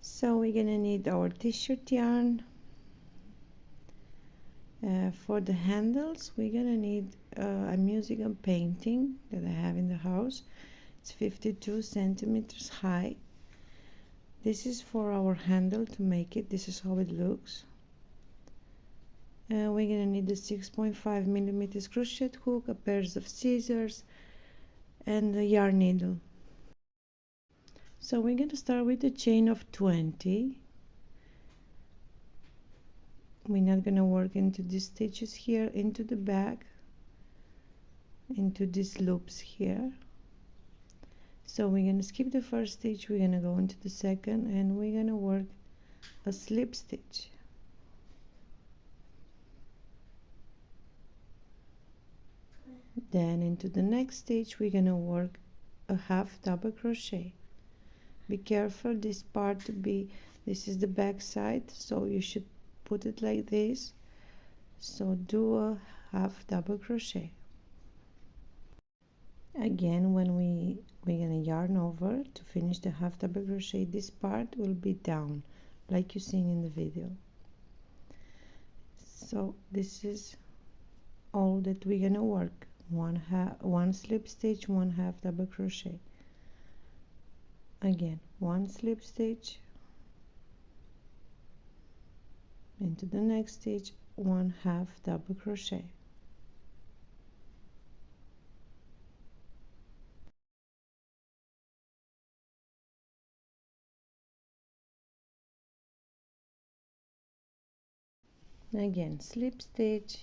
So we're gonna need our t-shirt yarn. For the handles we're gonna need I'm using a painting that I have in the house. It's 52 centimeters high. This is for our handle to make it. This is how it looks. We're gonna need the 6.5 millimeters crochet hook, a pair of scissors, and a yarn needle. So we're gonna start with a chain of 20. We're not gonna work into these stitches here, into the back, into these loops here. So we're gonna skip the first stitch, we're gonna go into the second, and we're gonna work a slip stitch. Then into the next stitch we're gonna work a half double crochet. Be careful this part to be, this is the back side, so you should put it like this. So do a half double crochet. Again, when we're gonna yarn over to finish the half double crochet, this part will be down like you seen in the video. So this is all that we're gonna work. One slip stitch, one half double crochet. Again, one slip stitch, into the next stitch, one half double crochet. Again, slip stitch,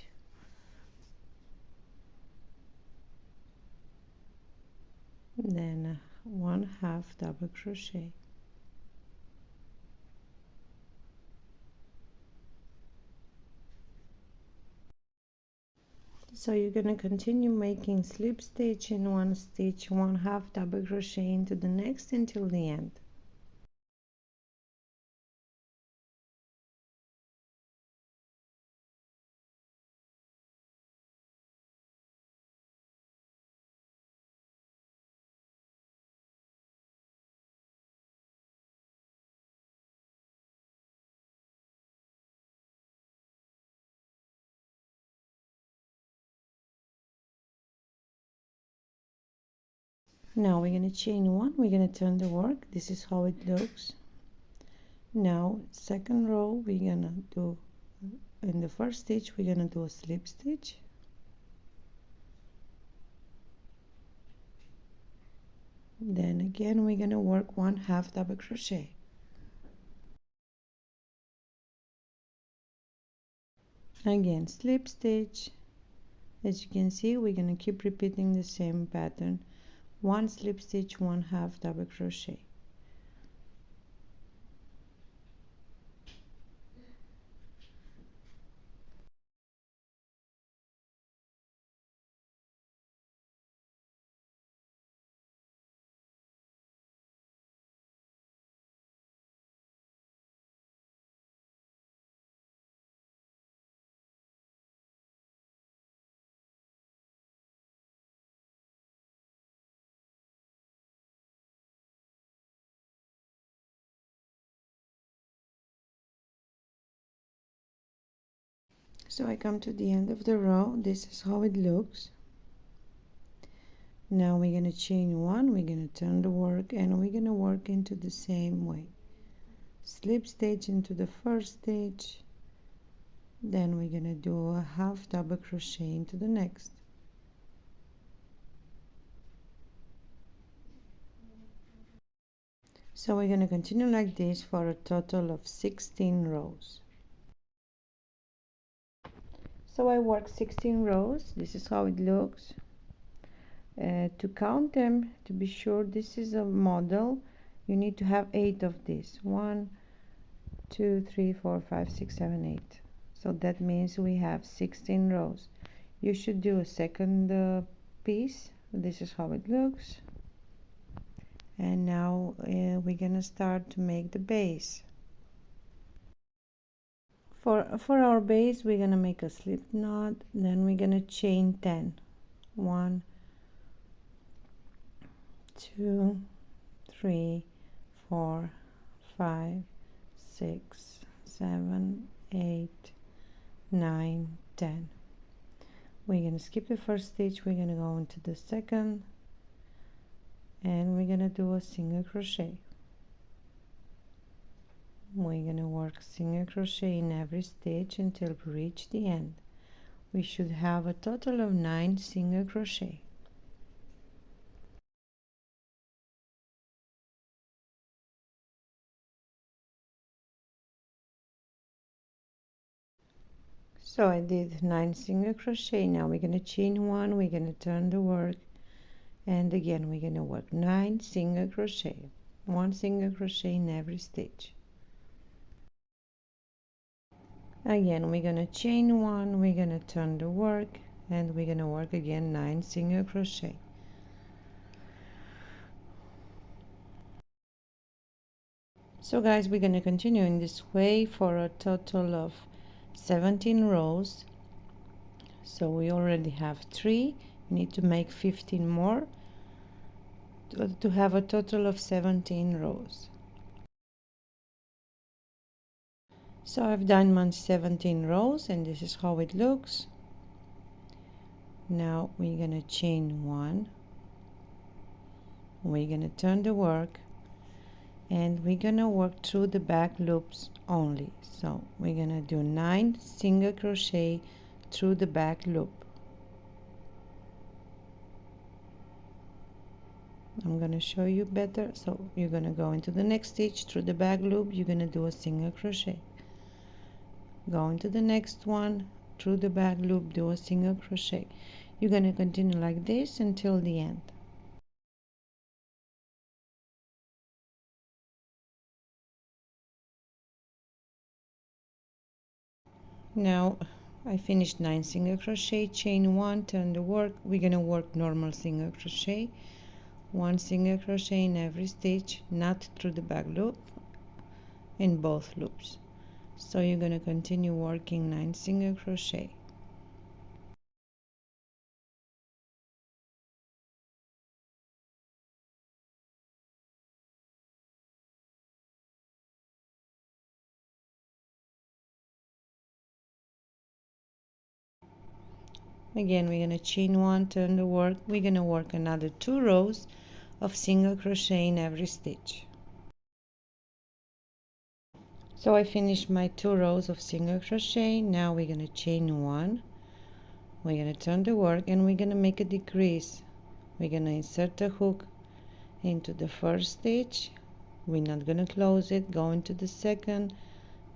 then one half double crochet. So you're going to continue making slip stitch in one stitch, one half double crochet into the next until the end. Now we're going to chain one, we're going to turn the work. This is how it looks. Now second row we're going to do, in the first stitch we're going to do a slip stitch, then again we're going to work one half double crochet. Again, slip stitch. As you can see, we're going to keep repeating the same pattern. One slip stitch, one half double crochet. So I come to the end of the row. This is how it looks. Now we're going to chain one, we're going to turn the work, and we're going to work into the same way. Slip stitch into the first stitch, then we're going to do a half double crochet into the next. So we're going to continue like this for a total of 16 rows. So I work 16 rows. This is how it looks. To count them, to be sure this is a model, you need to have 8 of these. 1, 2, 3, 4, 5, 6, 7, 8. So that means we have 16 rows. You should do a second piece. This is how it looks. And now we're gonna start to make the base. For our base, we're gonna make a slip knot, then we're gonna chain 10. 1, 2, 3, 4, 5, 6, 7, 8, 9, 10. We're going to skip the first stitch, we're going to go into the second, and we're going to do a single crochet. We're going to work single crochet in every stitch until we reach the end. We should have a total of 9 single crochet. So I did 9 single crochet. Now we're going to chain 1, we're going to turn the work, and again we're going to work 9 single crochet, 1 single crochet in every stitch. Again we're going to chain 1, we're going to turn the work, and we're going to work again 9 single crochet. So guys, we're going to continue in this way for a total of 17 rows. So we already have 3, we need to make 15 more to have a total of 17 rows. So I've done my 17 rows, and this is how it looks. Now we're going to chain 1, we're going to turn the work, and we're going to work through the back loops only. So we're going to do 9 single crochet through the back loop. I'm going to show you better. So you're going to go into the next stitch through the back loop, you're going to do a single crochet. Go into the next one, through the back loop, do a single crochet. You're going to continue like this until the end. Now I finished 9 single crochet, chain 1, turn the work, we're going to work normal single crochet, 1 single crochet in every stitch, not through the back loop, in both loops. So you're going to continue working 9 single crochet. Again we're going to chain 1, turn the work, we're going to work another 2 rows of single crochet in every stitch. So I finished my 2 rows of single crochet. Now we're going to chain 1, we're going to turn the work, and we're going to make a decrease. We're going to insert a hook into the first stitch, we're not going to close it, go into the second,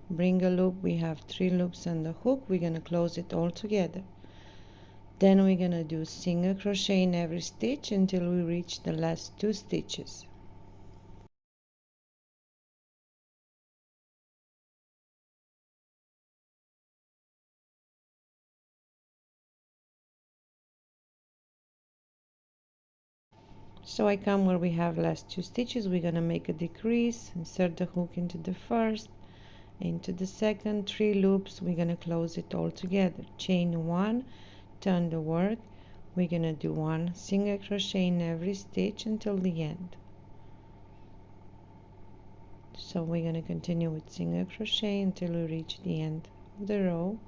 bring a loop, we have 3 loops on the hook, we're going to close it all together. Then we're going to do single crochet in every stitch until we reach the last 2 stitches. So I come where we have last 2 stitches, we're going to make a decrease, insert the hook into the first, into the second, 3 loops, we're going to close it all together, chain 1, turn the work, we're going to do 1 single crochet in every stitch until the end. So we're going to continue with single crochet until we reach the end of the row.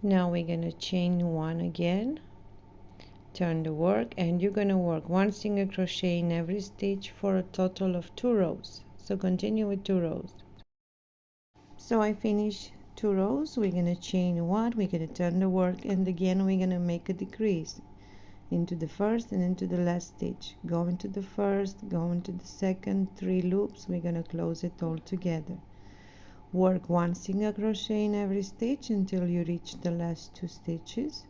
Now we're going to chain 1 again, turn the work, and you're going to work 1 single crochet in every stitch for a total of 2 rows. So continue with 2 rows. So I finished 2 rows, we're going to chain 1, we're going to turn the work, and again we're going to make a decrease into the first and into the last stitch. Go into the first, go into the second, 3 loops, we're going to close it all together. Work 1 single crochet in every stitch until you reach the last 2 stitches.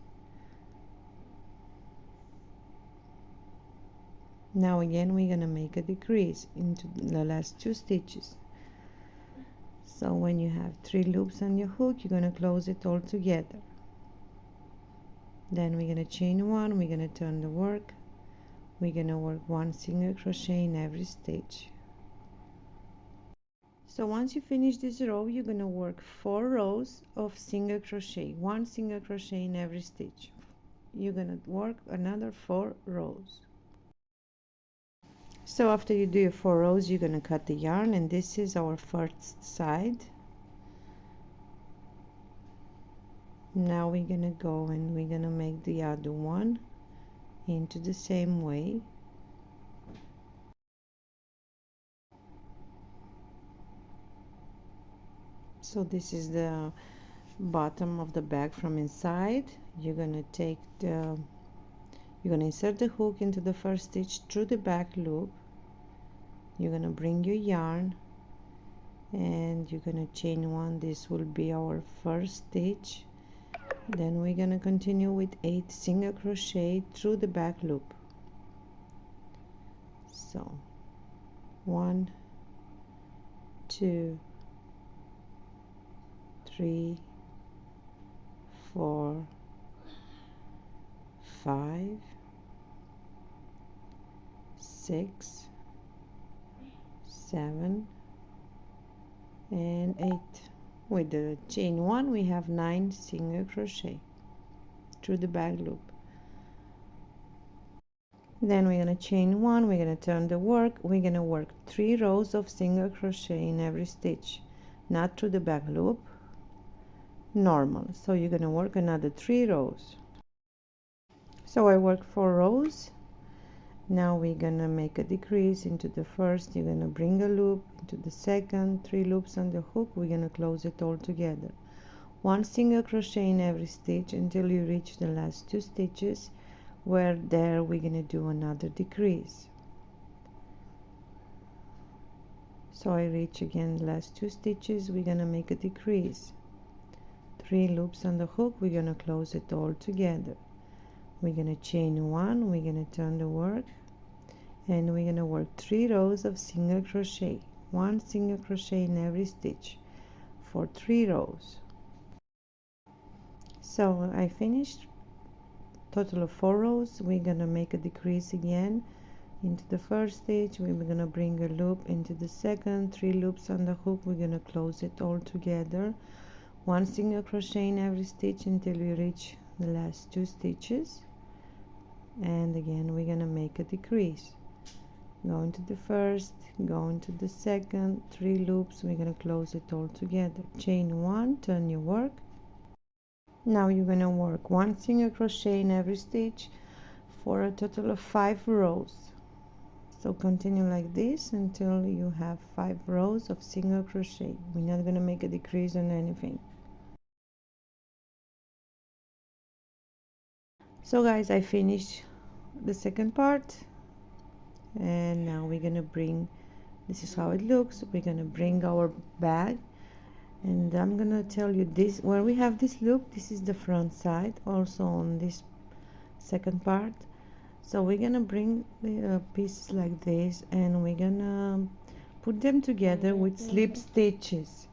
Now again we're going to make a decrease into the last 2 stitches. So when you have 3 loops on your hook, you're going to close it all together. Then we're going to chain 1, we're going to turn the work, we're going to work 1 single crochet in every stitch. So once you finish this row, you're gonna work 4 rows of single crochet, 1 single crochet in every stitch. You're gonna work another 4 rows. So after you do your 4 rows, you're gonna cut the yarn, and this is our first side. Now we're gonna go and we're gonna make the other one into the same way. So this is the bottom of the bag from inside. You're gonna insert the hook into the first stitch through the back loop. You're gonna bring your yarn and you're gonna chain 1. This will be our first stitch. Then we're gonna continue with 8 single crochet through the back loop. So 1, 2, 3, 4, 5, 6, 7, and 8. With the chain 1 we have 9 single crochet through the back loop. Then we're going to chain 1, we're going to turn the work, we're going to work 3 rows of single crochet in every stitch, not through the back loop, normal. So you're going to work another 3 rows. So I worked 4 rows. Now we're gonna make a decrease into the first. You're gonna bring a loop into the second, 3 loops on the hook. We're gonna close it all together. 1 single crochet in every stitch until you reach the last 2 stitches, where there we're gonna do another decrease. So I reach again the last 2 stitches, we're gonna make a decrease. 3 loops on the hook, we're gonna close it all together. We're gonna chain 1, we're gonna turn the work, and we're gonna work 3 rows of single crochet, 1 single crochet in every stitch for 3 rows. So I finished total of 4 rows. We're gonna make a decrease again into the first stitch. We're gonna bring a loop into the second, 3 loops on the hook. We're gonna close it all together, 1 single crochet in every stitch until we reach the last 2 stitches, and again we're gonna make a decrease. Go into the first, go into the second, 3 loops, we're gonna close it all together. Chain 1, turn your work. Now you're gonna work 1 single crochet in every stitch for a total of 5 rows. So continue like this until you have 5 rows of single crochet. We're not gonna make a decrease on anything. So guys, I finished the second part, and now we're gonna bring, this is how it looks. We're gonna bring our bag, and I'm gonna tell you this, where we have this loop, this is the front side, also on this second part. So we're gonna bring the pieces like this, and we're gonna put them together with slip stitches.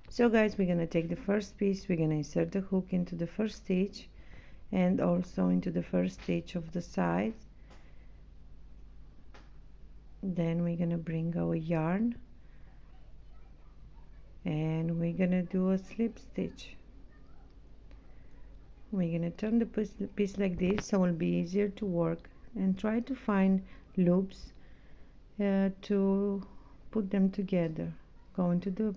So guys, we're gonna take the first piece, we're gonna insert the hook into the first stitch and also into the first stitch of the side. Then we're gonna bring our yarn and we're gonna do a slip stitch. We're gonna turn the piece like this so it will be easier to work, and try to find loops to put them together. Go into the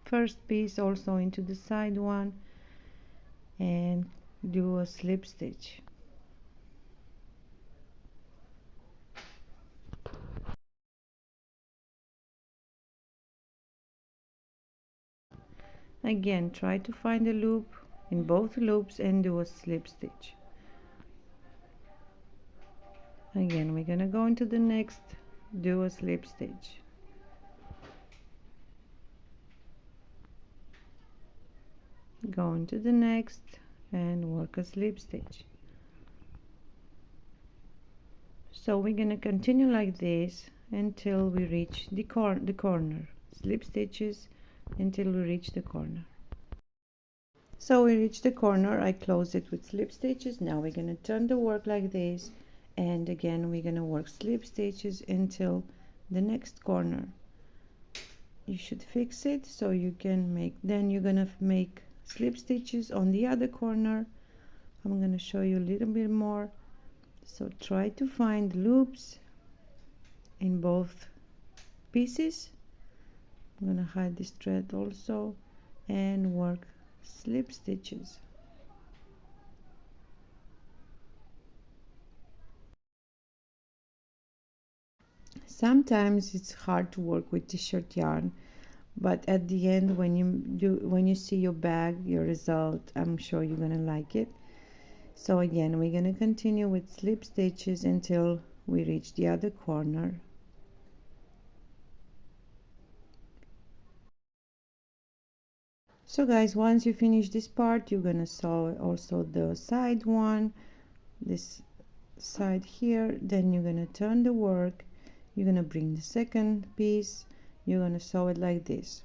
first piece, also into the side one, and do a slip stitch. Again, try to find a loop in both loops and do a slip stitch. Again, we're gonna go into the next, do a slip stitch. Go into the next and work a slip stitch. So we're gonna continue like this until we reach the corner. Slip stitches until we reach the corner. So we reach the corner, I close it with slip stitches. Now we're gonna turn the work like this, and again we're gonna work slip stitches until the next corner. you should fix it so you can make, then you're gonna make slip stitches on the other corner. I'm gonna show you a little bit more, so try to find loops in both pieces. I'm gonna hide this thread also and work slip stitches. Sometimes it's hard to work with t-shirt yarn, but at the end when you see your bag, your result, I'm sure you're gonna like it. So again, we're gonna continue with slip stitches until we reach the other corner. So guys, once you finish this part, you're gonna sew also the side one, this side here, then you're gonna turn the work, you're gonna bring the second piece, you're gonna sew it like this.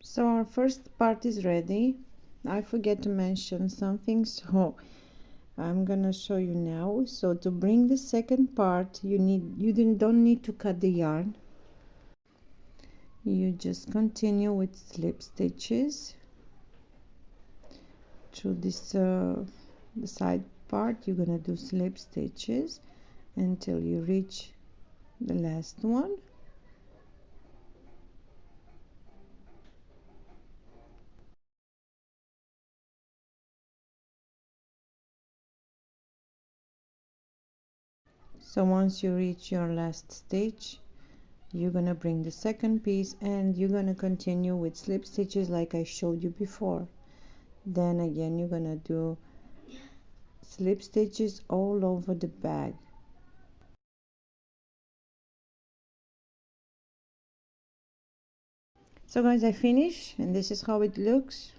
So our first part is ready. I forget to mention something, so I'm gonna show you now. So to bring the second part, you don't need to cut the yarn. You just continue with slip stitches through this the side part. You're gonna do slip stitches until you reach the last one. So once you reach your last stitch, you're gonna bring the second piece and you're gonna continue with slip stitches like I showed you before. Then again, you're gonna do slip stitches all over the bag. So guys, I finished and this is how it looks.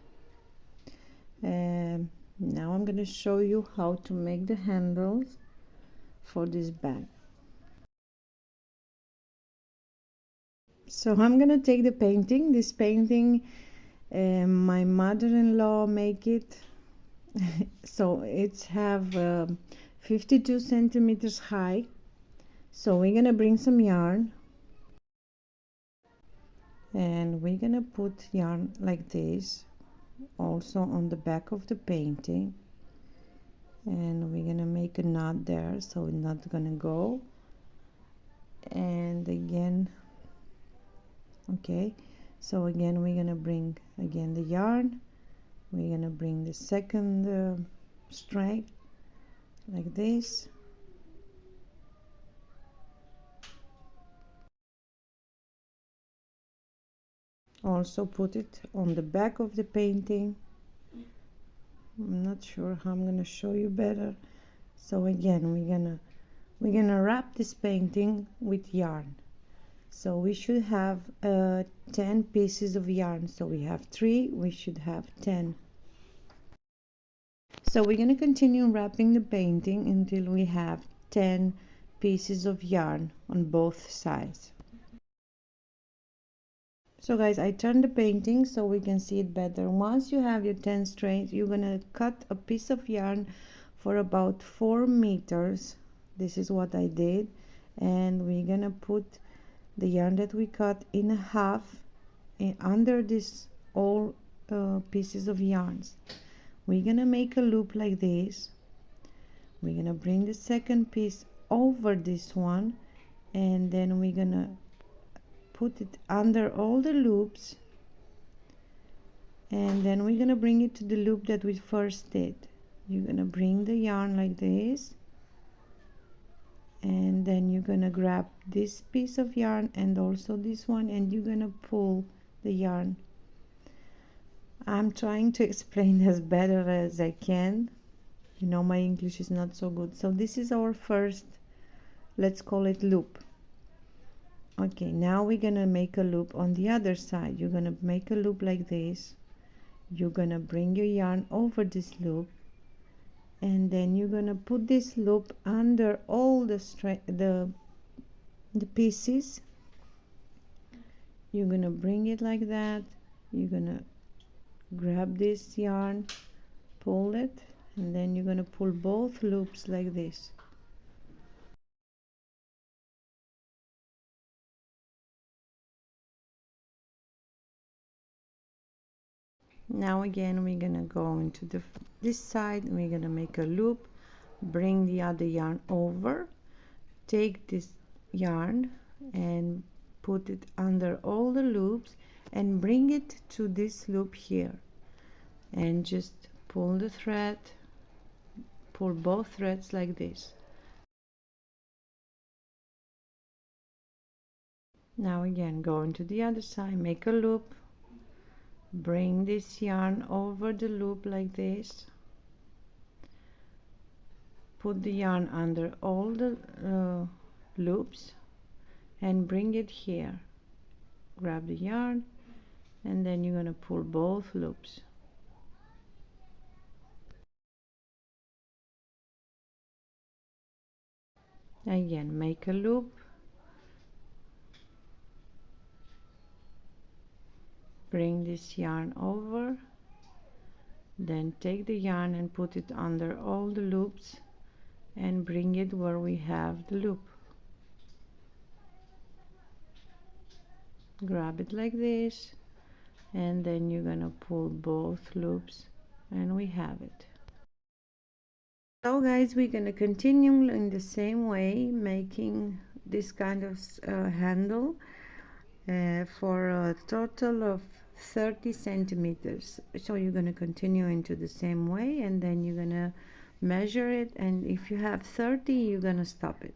Now I'm gonna show you how to make the handles for this bag. So I'm gonna take the painting. This painting, my mother-in-law make it. So it's have 52 centimeters high. So we're gonna bring some yarn and we're gonna put yarn like this also on the back of the painting, and we're gonna make a knot there so it's not gonna go. And again, okay, so again we're gonna bring again the yarn, we're gonna bring the second strand like this, also put it on the back of the painting. I'm not sure how I'm gonna show you better. So again, we're gonna wrap this painting with yarn. So we should have 10 pieces of yarn. So we have 3, we should have 10. So we're gonna continue wrapping the painting until we have 10 pieces of yarn on both sides. So guys, I turned the painting so we can see it better. Once you have your 10 strands, you're gonna cut a piece of yarn for about 4 meters. This is what I did, and we're gonna put the yarn that we cut in half under this all pieces of yarns. We're gonna make a loop like this. We're gonna bring the second piece over this one, and then we're gonna put it under all the loops, and then we're gonna bring it to the loop that we first did. You're gonna bring the yarn like this, and then you're gonna grab this piece of yarn and also this one, and you're gonna pull the yarn. I'm trying to explain as better as I can. You know, my English is not so good. So this is our first, let's call it loop. Okay, now we're gonna make a loop on the other side. You're gonna make a loop like this. You're gonna bring your yarn over this loop, and then you're gonna put this loop under all the pieces. You're gonna bring it like that. You're gonna grab this yarn, pull it, and then you're gonna pull both loops like this. Now again we're gonna go into this side, and we're gonna make a loop, bring the other yarn over, take this yarn and put it under all the loops and bring it to this loop here, and just pull the thread, pull both threads like this. Now again go into the other side, make a loop, bring this yarn over the loop like this, put the yarn under all the loops and bring it here, grab the yarn, and then you're going to pull both loops. Again, make a loop, bring this yarn over, then take the yarn and put it under all the loops and bring it where we have the loop. Grab it like this, and then you're gonna pull both loops and we have it. So guys, we're gonna continue in the same way, making this kind of handle for a total of 30 centimeters. So you're gonna continue into the same way, and then you're gonna measure it, and if you have 30, you're gonna stop it.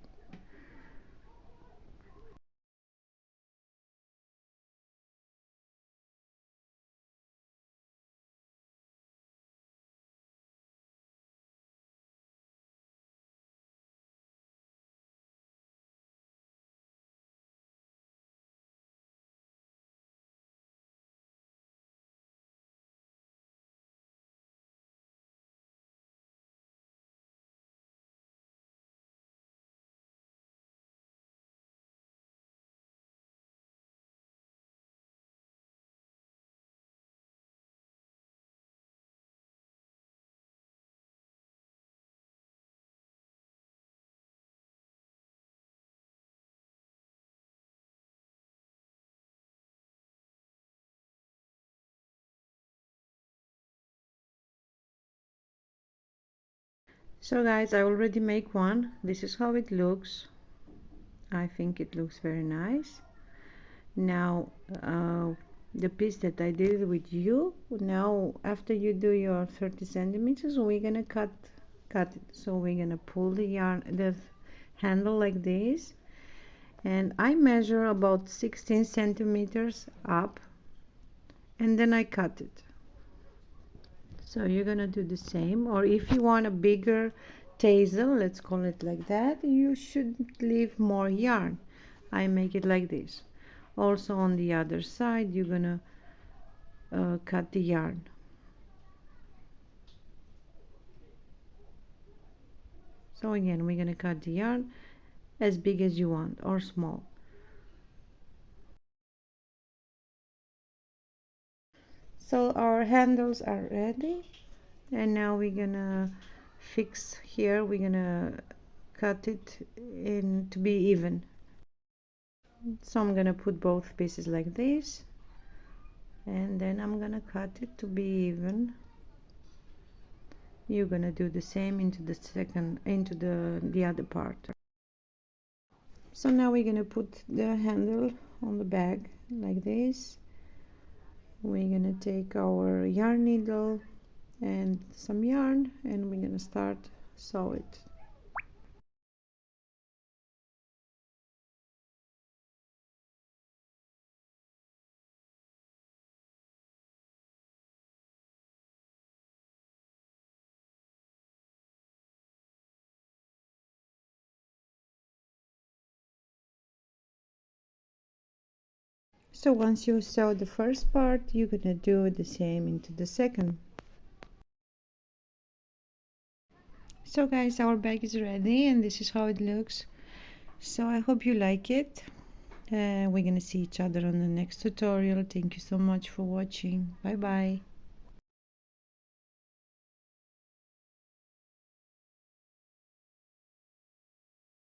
So guys, I already make one. This is how it looks. I think it looks very nice. Now the piece that I did with you, now after you do your 30 centimeters, we're gonna cut it. So we're gonna pull the yarn, the handle like this, and I measure about 16 centimeters up, and then I cut it. So you're gonna do the same, or if you want a bigger tassel, let's call it like that, you should leave more yarn. I make it like this. Also on the other side, you're gonna cut the yarn. So again, we're gonna cut the yarn as big as you want or small. So our handles are ready, and now we're gonna fix here, we're gonna cut it in to be even. So I'm gonna put both pieces like this, and then I'm gonna cut it to be even. You're gonna do the same into the other part. So now we're gonna put the handle on the bag like this. We're gonna take our yarn needle and some yarn, and we're gonna start sew it. So once you sew the first part, you're gonna do the same into the second. So guys, our bag is ready, and this is how it looks. So I hope you like it. We're gonna see each other on the next tutorial. Thank you so much for watching. Bye bye.